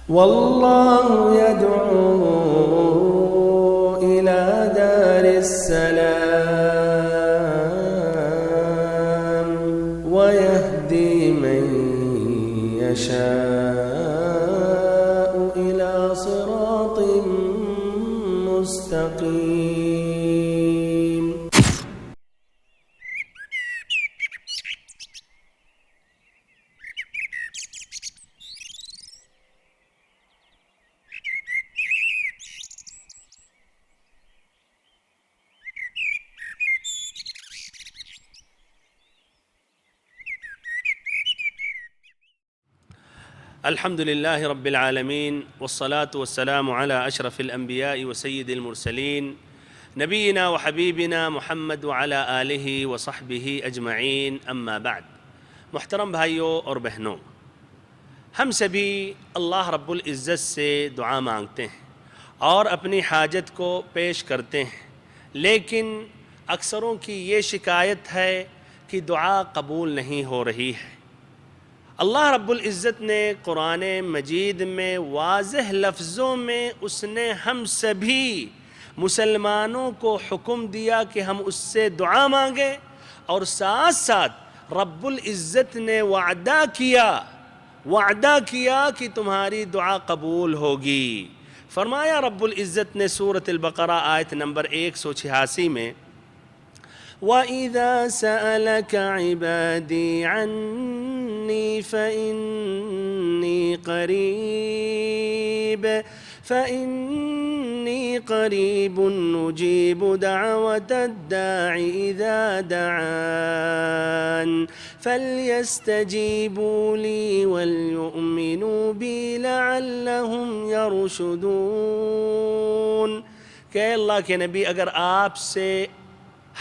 والله يدعو إلى دار السلام ويهدي من يشاء إلى صراط مستقيم. الحمد لله رب العالمين والصلاة والسلام على أشرف الأنبياء وسيد المرسلين نبينا وحبيبنا محمد وعلى آله وصحبه أجمعين، أما بعد. محترم بھائیوں اور بہنوں، ہم سبھی اللہ رب العزت سے دعا مانگتے ہیں اور اپنی حاجت کو پیش کرتے ہیں، لیکن اکثروں کی یہ شکایت ہے کہ دعا قبول نہیں ہو رہی ہے۔ اللہ رب العزت نے قرآن مجید میں واضح لفظوں میں اس نے ہم سبھی مسلمانوں کو حکم دیا کہ ہم اس سے دعا مانگیں، اور ساتھ ساتھ رب العزت نے وعدہ کیا کہ تمہاری دعا قبول ہوگی۔ فرمایا رب العزت نے سورۃ البقرہ آیت نمبر 186 میں، وَإِذَا سَأَلَكَ عِبَادِي عَنِّي فَإِنِّي قَرِيبٌ أُجِيبُ دَعْوَةَ الدَّاعِ إِذَا دَعَانِ فَلْيَسْتَجِيبُوا لِي وَلْيُؤْمِنُوا بِي لَعَلَّهُمْ يَرْشُدُونَ۔ کہ اللہ کے نبی، اگر آپ سے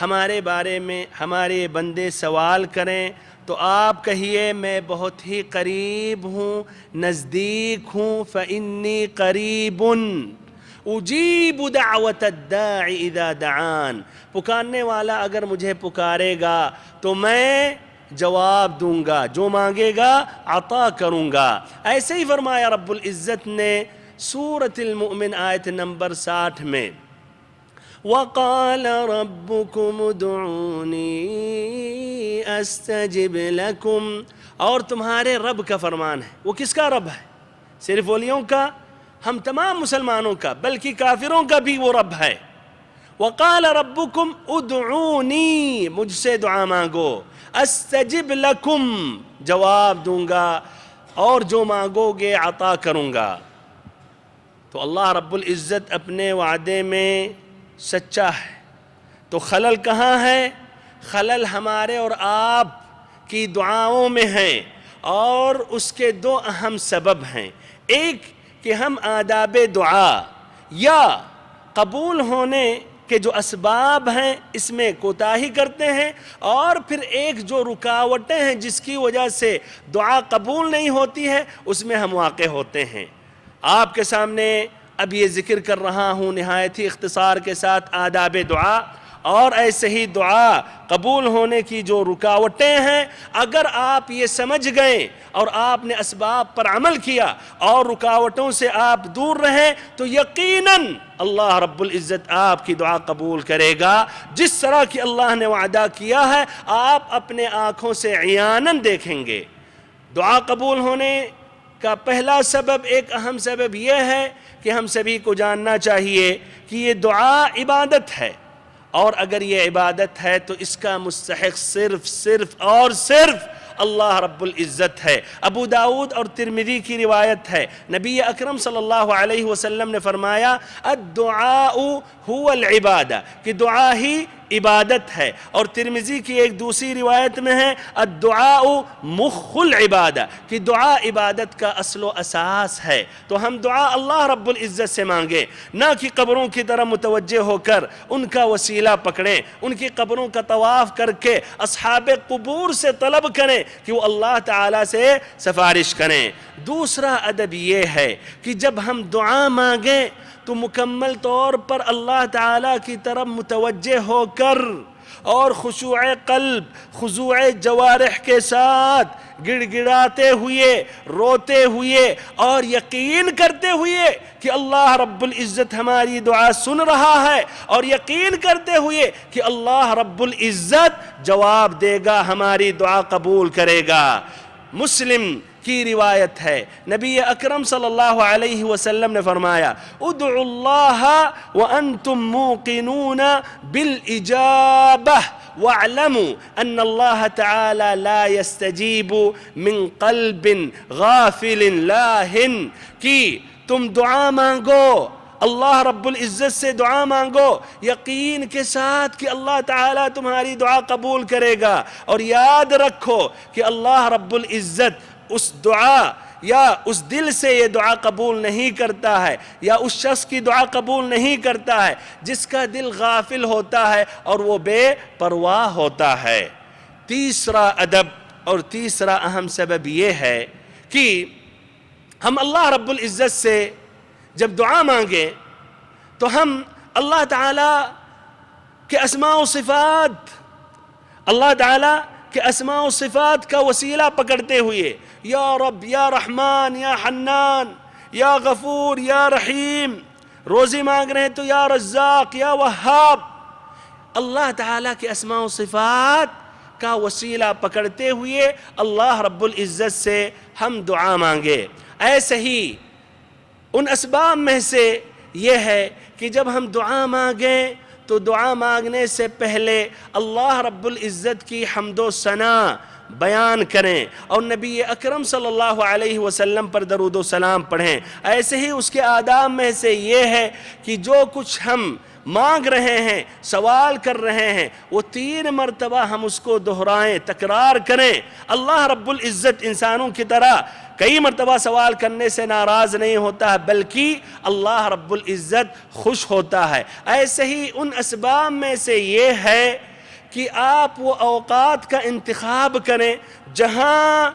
ہمارے بارے میں ہمارے بندے سوال کریں تو آپ کہیے میں بہت ہی قریب ہوں، نزدیک ہوں۔ فَإِنِّي قَرِيبٌ أُجِيبُ دَعْوَةَ الدَّاعِ إِذَا دَعَانِ، پکارنے والا اگر مجھے پکارے گا تو میں جواب دوں گا، جو مانگے گا عطا کروں گا۔ ایسے ہی فرمایا رب العزت نے سورۃ المؤمن آیت نمبر 60 میں، وَقَالَ رَبُّكُمُ ادْعُونِي أَسْتَجِبْ لَكُمْ، اور تمہارے رب کا فرمان ہے۔ وہ کس کا رب ہے؟ صرف ولیوں کا؟ ہم تمام مسلمانوں کا، بلکہ کافروں کا بھی وہ رب ہے۔ وَقَالَ رَبُّكُمْ ادْعُونِي، مجھ سے دعا مانگو، أَسْتَجِبْ لَكُمْ، جواب دوں گا، اور جو مانگو گے عطا کروں گا۔ تو اللہ رب العزت اپنے وعدے میں سچا ہے، تو خلل کہاں ہے؟ خلل ہمارے اور آپ کی دعاؤں میں ہیں، اور اس کے دو اہم سبب ہیں۔ ایک کہ ہم آداب دعا یا قبول ہونے کے جو اسباب ہیں اس میں کوتاہی کرتے ہیں، اور پھر ایک جو رکاوٹیں ہیں جس کی وجہ سے دعا قبول نہیں ہوتی ہے اس میں ہم واقع ہوتے ہیں۔ آپ کے سامنے اب یہ ذکر کر رہا ہوں نہایت ہی اختصار کے ساتھ آداب دعا، اور ایسے ہی دعا قبول ہونے کی جو رکاوٹیں ہیں، اگر آپ یہ سمجھ گئے اور آپ نے اسباب پر عمل کیا اور رکاوٹوں سے آپ دور رہیں تو یقیناً اللہ رب العزت آپ کی دعا قبول کرے گا، جس طرح کہ اللہ نے وعدہ کیا ہے آپ اپنے آنکھوں سے عیاناً دیکھیں گے۔ دعا قبول ہونے کا پہلا سبب، ایک اہم سبب یہ ہے کہ ہم سبھی کو جاننا چاہیے کہ یہ دعا عبادت ہے، اور اگر یہ عبادت ہے تو اس کا مستحق صرف اور صرف اللہ رب العزت ہے۔ ابو داؤد اور ترمذی کی روایت ہے، نبی اکرم صلی اللہ علیہ وسلم نے فرمایا الدعاء هو العبادہ، کہ دعا ہی عبادت ہے۔ اور ترمذی کی ایک دوسری روایت میں ہے الدعاء مخ العبادہ، کہ دعا عبادت کا اصل و اساس ہے۔ تو ہم دعا اللہ رب العزت سے مانگیں، نہ کہ قبروں کی طرف متوجہ ہو کر ان کا وسیلہ پکڑیں، ان کی قبروں کا طواف کر کے اصحاب قبور سے طلب کریں کہ وہ اللہ تعالیٰ سے سفارش کریں۔ دوسرا ادب یہ ہے کہ جب ہم دعا مانگیں تو مکمل طور پر اللہ تعالیٰ کی طرف متوجہ ہو کر اور خشوع قلب، خضوع جوارح کے ساتھ گڑ گڑاتے ہوئے، روتے ہوئے اور یقین کرتے ہوئے کہ اللہ رب العزت ہماری دعا سن رہا ہے، اور یقین کرتے ہوئے کہ اللہ رب العزت جواب دے گا، ہماری دعا قبول کرے گا۔ مسلم کی روایت ہے، نبی اکرم صلی اللہ علیہ وسلم نے فرمایا ادعوا اللہ وانتم موقنون بالاجابہ واعلموا ان اللہ تعالی لا يستجیب من قلب غافل لاہن، کہ تم دعا مانگو، اللہ رب العزت سے دعا مانگو یقین کے ساتھ کہ اللہ تعالیٰ تمہاری دعا قبول کرے گا، اور یاد رکھو کہ اللہ رب العزت اس دعا یا اس دل سے یہ دعا قبول نہیں کرتا ہے، یا اس شخص کی دعا قبول نہیں کرتا ہے جس کا دل غافل ہوتا ہے اور وہ بے پرواہ ہوتا ہے۔ تیسرا ادب اور تیسرا اہم سبب یہ ہے کہ ہم اللہ رب العزت سے جب دعا مانگیں تو ہم اللہ تعالیٰ کے اسماء و صفات، اللہ تعالیٰ کہ اسماء و صفات کا وسیلہ پکڑتے ہوئے یا رب، یا رحمان، یا حنان، یا غفور، یا رحیم، روزی مانگ رہے ہیں تو یا رزاق، یا وہاب، اللہ تعالیٰ کے اسماء و صفات کا وسیلہ پکڑتے ہوئے اللہ رب العزت سے ہم دعا مانگے۔ ایسے ہی ان اسباب میں سے یہ ہے کہ جب ہم دعا مانگیں تو دعا مانگنے سے پہلے اللہ رب العزت کی حمد و ثنا بیان کریں اور نبی اکرم صلی اللہ علیہ وسلم پر درود و سلام پڑھیں۔ ایسے ہی اس کے آداب میں سے یہ ہے کہ جو کچھ ہم مانگ رہے ہیں، سوال کر رہے ہیں، وہ 3 مرتبہ ہم اس کو دہرائیں، تکرار کریں۔ اللہ رب العزت انسانوں کی طرح کئی مرتبہ سوال کرنے سے ناراض نہیں ہوتا ہے، بلکہ اللہ رب العزت خوش ہوتا ہے۔ ایسے ہی ان اسباب میں سے یہ ہے کہ آپ وہ اوقات کا انتخاب کریں جہاں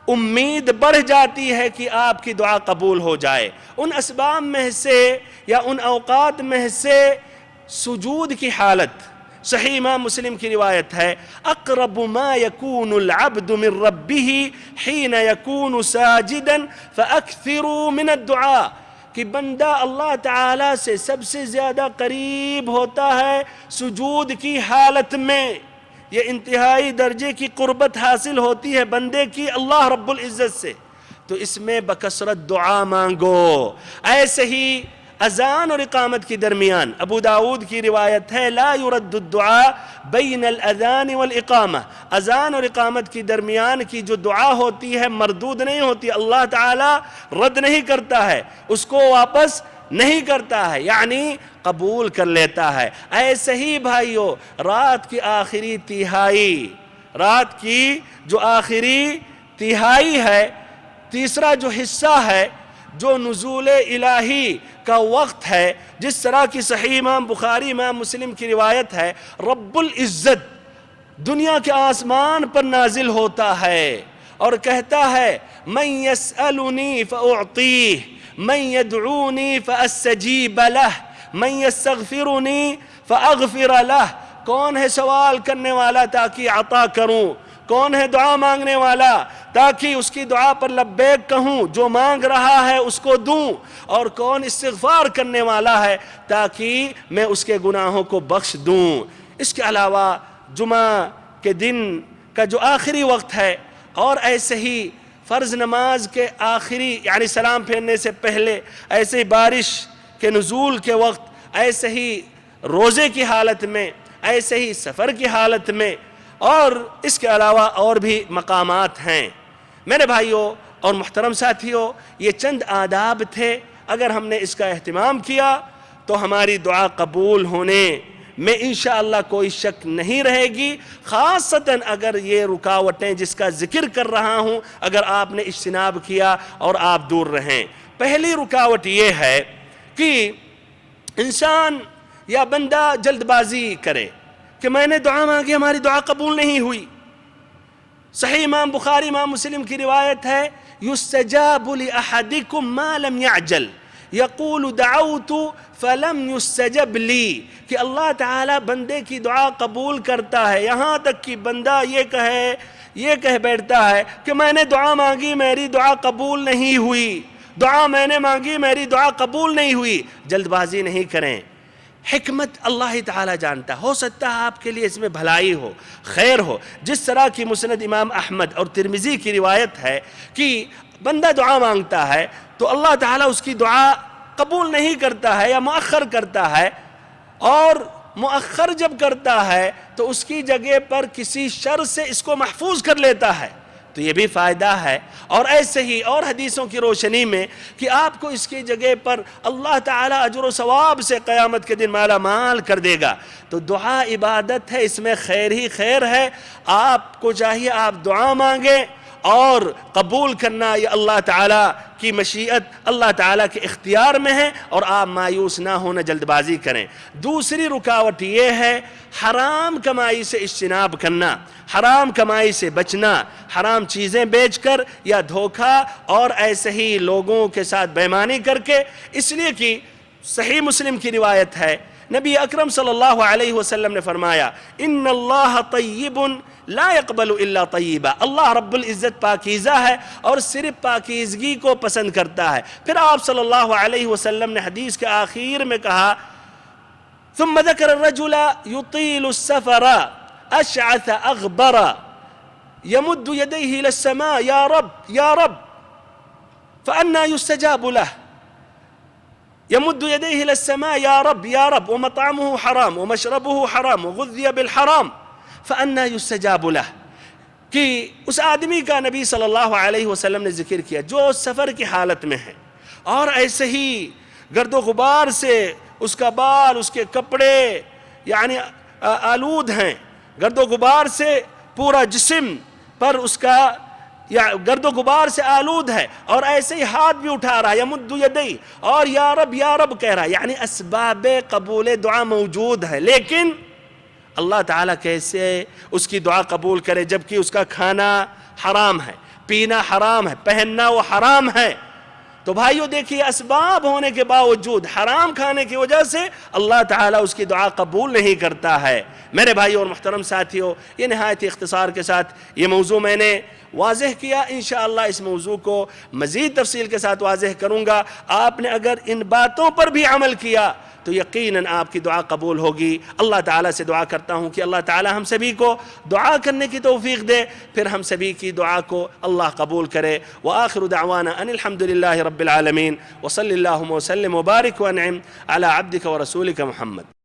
امید بڑھ جاتی ہے کہ آپ کی دعا قبول ہو جائے۔ ان اسباب میں سے یا ان اوقات میں سے سجود کی حالت، صحیح امام مسلم کی روایت ہے اقرب ما يكون العبد من ربه حين يكون ساجدا فاكثروا من الدعاء، کہ بندہ اللہ تعالیٰ سے سب سے زیادہ قریب ہوتا ہے سجود کی حالت میں۔ یہ انتہائی درجے کی قربت حاصل ہوتی ہے بندے کی اللہ رب العزت سے، تو اس میں بکثرت دعا مانگو۔ ایسے ہی اذان اور اقامت کی درمیان ابو داؤد کی روایت ہے لا يرد الدعاء بین الاذان والاقامہ، اذان اور اقامت کی درمیان کی جو دعا ہوتی ہے مردود نہیں ہوتی، اللہ تعالیٰ رد نہیں کرتا ہے، اس کو واپس نہیں کرتا ہے، یعنی قبول کر لیتا ہے۔ ایسے ہی بھائیو رات کی آخری تہائی، رات کی جو آخری تہائی ہے، تیسرا جو حصہ ہے جو نزول الہی کا وقت ہے، جس طرح کی صحیح امام بخاری امام مسلم کی روایت ہے رب العزت دنیا کے آسمان پر نازل ہوتا ہے اور کہتا ہے من یسألنی فأعطیہ، من یدعونی فأستجیب لہ، من یستغفرنی فأغفر لہ، کون ہے سوال کرنے والا تاکہ عطا کروں، کون ہے دعا مانگنے والا تاکہ اس کی دعا پر لبیک کہوں، جو مانگ رہا ہے اس کو دوں، اور کون استغفار کرنے والا ہے تاکہ میں اس کے گناہوں کو بخش دوں۔ اس کے علاوہ جمعہ کے دن کا جو آخری وقت ہے، اور ایسے ہی فرض نماز کے آخری یعنی سلام پھیرنے سے پہلے، ایسے ہی بارش کے نزول کے وقت، ایسے ہی روزے کی حالت میں، ایسے ہی سفر کی حالت میں، اور اس کے علاوہ اور بھی مقامات ہیں۔ میرے بھائیوں اور محترم ساتھیوں، یہ چند آداب تھے، اگر ہم نے اس کا اہتمام کیا تو ہماری دعا قبول ہونے میں انشاءاللہ کوئی شک نہیں رہے گی، خاصتاً اگر یہ رکاوٹیں جس کا ذکر کر رہا ہوں اگر آپ نے اجتناب کیا اور آپ دور رہیں۔ پہلی رکاوٹ یہ ہے کہ انسان یا بندہ جلد بازی کرے کہ میں نے دعا مانگی ہماری دعا قبول نہیں ہوئی۔ صحیح امام بخاری امام مسلم کی روایت ہے یستجاب لأحدکم ما لم یعجل، یقول دعوت فلم یستجب لی، کہ اللہ تعالیٰ بندے کی دعا قبول کرتا ہے، یہاں تک کہ بندہ یہ کہہ بیٹھتا ہے کہ میں نے دعا مانگی میری دعا قبول نہیں ہوئی، دعا میں نے مانگی میری دعا قبول نہیں ہوئی۔ جلد بازی نہیں کریں، حکمت اللہ تعالیٰ جانتا، ہو سکتا ہے آپ کے لیے اس میں بھلائی ہو، خیر ہو۔ جس طرح کی مسند امام احمد اور ترمذی کی روایت ہے کہ بندہ دعا مانگتا ہے تو اللہ تعالیٰ اس کی دعا قبول نہیں کرتا ہے یا مؤخر کرتا ہے، اور مؤخر جب کرتا ہے تو اس کی جگہ پر کسی شر سے اس کو محفوظ کر لیتا ہے، تو یہ بھی فائدہ ہے۔ اور ایسے ہی اور حدیثوں کی روشنی میں کہ آپ کو اس کی جگہ پر اللہ تعالیٰ اجر و ثواب سے قیامت کے دن مالا مال کر دے گا۔ تو دعا عبادت ہے، اس میں خیر ہی خیر ہے۔ آپ کو چاہیے آپ دعا مانگیں، اور قبول کرنا یہ اللہ تعالیٰ کی مشیت، اللہ تعالیٰ کے اختیار میں ہے، اور آپ مایوس نہ ہونا، جلد بازی کریں۔ دوسری رکاوٹ یہ ہے حرام کمائی سے اجتناب کرنا، حرام کمائی سے بچنا، حرام چیزیں بیچ کر یا دھوکہ اور ایسے ہی لوگوں کے ساتھ بے ایمانی کر کے۔ اس لیے کہ صحیح مسلم کی روایت ہے، نبی اکرم صلی اللہ علیہ وسلم نے فرمایا ان اللہ طیب لا يقبل الا طیبا، اللہ رب العزت پاکیزہ ہے اور صرف پاکیزگی کو پسند کرتا ہے۔ پھر آپ صلی اللہ علیہ وسلم نے حدیث کے آخر میں کہا ثم ذکر الرجل يطيل السفر اشعث اغبر يمد يديه الى السماء يا رب يا رب فأنى يستجاب له، يمد يديه إلى السماء يا رب يا رب ومطعمه حرام ومشربه حرام وغذي بالحرام فأنى يستجاب له، کہ اس آدمی کا نبی صلی اللہ علیہ وسلم نے ذکر کیا جو سفر کی حالت میں ہے اور ایسے ہی گرد و غبار سے اس کا بال، اس کے کپڑے یعنی آلود ہیں، گرد و غبار سے پورا جسم پر اس کا یا گرد و غبار سے آلود ہے، اور ایسے ہی ہاتھ بھی اٹھا رہا ہے یمد یدی اور یا رب کہہ رہا ہے، یعنی اسباب قبول دعا موجود ہے، لیکن اللہ تعالیٰ کیسے اس کی دعا قبول کرے جبکہ اس کا کھانا حرام ہے، پینا حرام ہے، پہننا وہ حرام ہے۔ تو بھائیو دیکھیے اسباب ہونے کے باوجود حرام کھانے کی وجہ سے اللہ تعالیٰ اس کی دعا قبول نہیں کرتا ہے۔ میرے بھائیو اور محترم ساتھیو، یہ نہایت اختصار کے ساتھ یہ موضوع میں نے واضح کیا، انشاءاللہ اس موضوع کو مزید تفصیل کے ساتھ واضح کروں گا۔ آپ نے اگر ان باتوں پر بھی عمل کیا تو یقیناً آپ کی دعا قبول ہوگی۔ اللہ تعالیٰ سے دعا کرتا ہوں کہ اللہ تعالیٰ ہم سبھی کو دعا کرنے کی توفیق دے، پھر ہم سبھی کی دعا کو اللہ قبول کرے۔ وآخر دعوانا ان الحمدللہ رب العالمین، وصلی اللہم وسلم وبارک وانعم علی عبدک ورسولک محمد۔